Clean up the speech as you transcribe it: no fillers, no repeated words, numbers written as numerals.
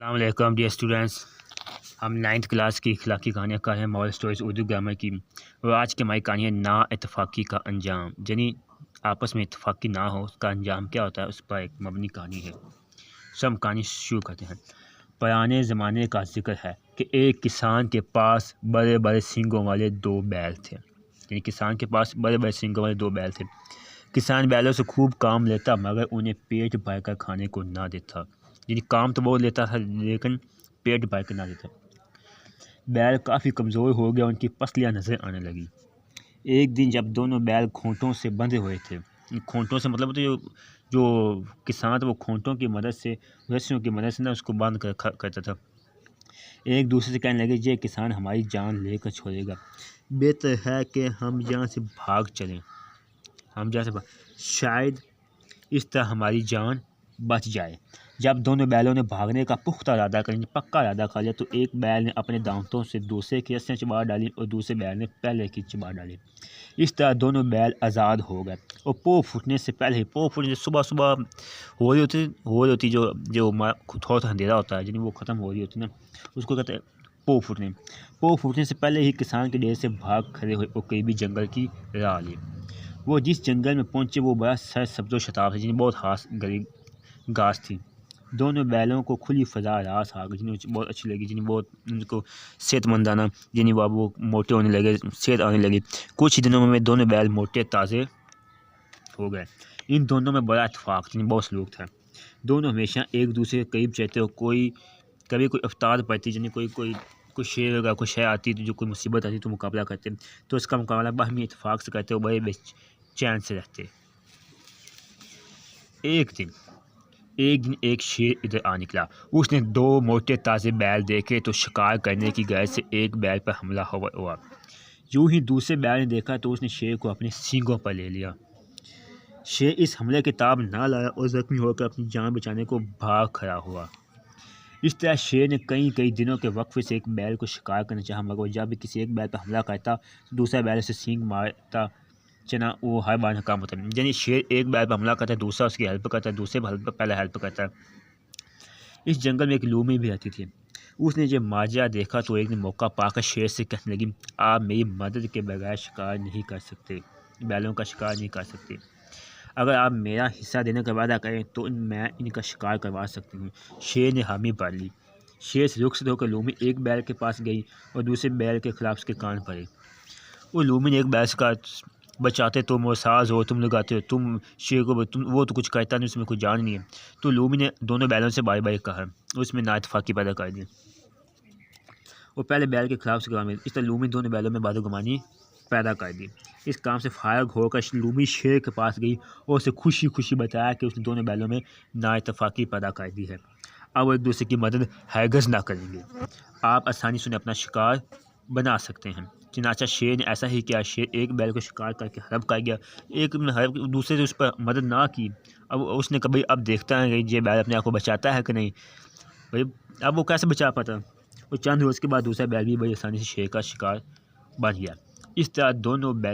अस्सलाम वालेकुम dear students. हम नाइन्थ क्लास की इखलाकी कहानियाँ कर रहे हैं मॉरल स्टोरीज उर्दू ग्रामर की। और आज की हमारी कहानी है ना इत्तफाक़ी का अंजाम, यानी आपस में इत्तफाक़ी ना हो उसका अंजाम क्या होता है, उस पर एक मबनी कहानी है। सब कहानी शुरू करते हैं। पुराने ज़माने का जिक्र है कि एक किसान के पास बड़े बड़े सींगों वाले दो बैल थे। यानी किसान के पास बड़े बड़े सींगों वाले दो बैल थे। किसान बैलों से खूब काम लेता मगर उन्हें पेट भर कर खाने को ना देता। यानी काम तो बहुत लेता था लेकिन पेट भर कर ना देता। बैल काफ़ी कमज़ोर हो गया, उनकी पसलियाँ नज़र आने लगी। एक दिन जब दोनों बैल खूंटों से बंधे हुए थे, खूंटों से मतलब तो जो किसान था वो खूंटों की मदद से, रस्सियों की मदद से ना उसको बांध कर करता था। एक दूसरे से कहने लगे, ये किसान हमारी जान लेकर छोड़ेगा, बेहतर है कि हम यहाँ से भाग चलें। हम जैसे शायद इस तरह हमारी जान बच जाए। जब दोनों बैलों ने भागने का पुख्ता इरादा कर पक्का इरादा कर लिया तो एक बैल ने अपने दांतों से दूसरे की रस्सियाँ चिबाड़ डाली और दूसरे बैल ने पहले की चिबाड़ डाली। इस तरह दोनों बैल आज़ाद हो गए और पो फूटने से पहले ही, पो फूटने से सुबह सुबह हो रही होती जो जो थोड़ा सा अंधेरा होता है, यानी वो ख़त्म हो रही होती ना, उसको कहते हैं पो फूटने। पो फूटने से पहले ही किसान के डेरे से भाग खड़े हुए और करीबी जंगल की राह ली। वो जिस जंगल में पहुंचे वो बड़ा सब्ज़ो शताब था, जिन्हें बहुत हास गरीब घास थी। दोनों बैलों को खुली फजा रास आ गई, जिन्हें बहुत अच्छी लगी, जिन्हें बहुत उनको सेहतमंदाना, जिन्हें वो मोटे होने लगे, सेहत आने लगी। कुछ ही दिनों में दोनों बैल मोटे ताज़े हो गए। इन दोनों में बड़ा इत्तेफाक, जिन्हें बहुत सलूक था। दोनों हमेशा एक दूसरे के करीब चलते और कभी कोई अफ्तार पड़ती, जिन्हें कोई शेर वगैरह कोई शय आती तो जो कोई मुसीबत आती तो मुकाबला करते, तो उसका मुकाबला बाहमी इत्तेफाक से करते और बड़े बेचैन से रहते। एक दिन एक शेर इधर आ निकला। उसने दो मोटे ताज़े बैल देखे तो शिकार करने की गरज से एक बैल पर हमला हुआ। यूं ही दूसरे बैल ने देखा तो उसने शेर को अपने सींगों पर ले लिया। शेर इस हमले के ताब ना लाया और ज़ख्मी होकर अपनी जान बचाने को भाग खड़ा हुआ। इस तरह शेर ने कई दिनों के वक्फे से एक बैल को शिकार करना चाहा, मगर जब भी किसी एक बैल पर हमला करता तो दूसरा बैल उसे सींग मारता चना वो हर बार नाकाम होता है। यानी शेर एक बैल पर हमला करता है, दूसरा उसकी हेल्प करता है, दूसरे पर पहला हेल्प करता है। इस जंगल में एक लूमी भी रहती थी। उसने जब माजरा देखा तो एक दिन मौका पाकर शेर से कहने लगी, आप मेरी मदद के बगैर शिकार नहीं कर सकते, बैलों का शिकार नहीं कर सकते। अगर आप मेरा हिस्सा देने का वादा करें तो मैं इनका शिकार करवा सकती हूँ। शेर ने हामी भर ली। शेर से रुखसत होकर लूमी एक बैल के पास गई और दूसरे बैल के खिलाफ उसके कान पड़े। वो लूमी ने एक बैल से कहा, बचाते तुम और साज हो, तुम लगाते हो, तुम शेर को वो तो कुछ कहता नहीं, उसमें कुछ जान नहीं है। तो लूमी ने दोनों बैलों से बारी बारी कहा, उसमें नाइतफाक़ी पैदा कर दी। वो पहले बैल के खिलाफ से काम, इस तरह लूमी दोनों बैलों में बदगुमानी पैदा कर दी। इस काम से फारग होकर लूमी शेर के पास गई और उसे खुशी खुशी बताया कि उसने दोनों बैलों में नाइतफाक़ी पैदा कर दी है। अब वो एक दूसरे की मदद हरगिज़ ना करेंगे। आप आसानी से उन्हें अपना शिकार बना सकते हैं। चनाचा शेर ने ऐसा ही किया। शेर एक बैल को शिकार करके हड़प कर गया, एक दूसरे से उस पर मदद ना की। अब उसने कभी अब देखता है कि ये बैल अपने आप को बचाता है कि नहीं भाई। अब वो कैसे बचा पाता। और चंद रोज़ के बाद दूसरा बैल भी बड़ी आसानी से शेर का शिकार बन गया। इस तरह दोनों बैल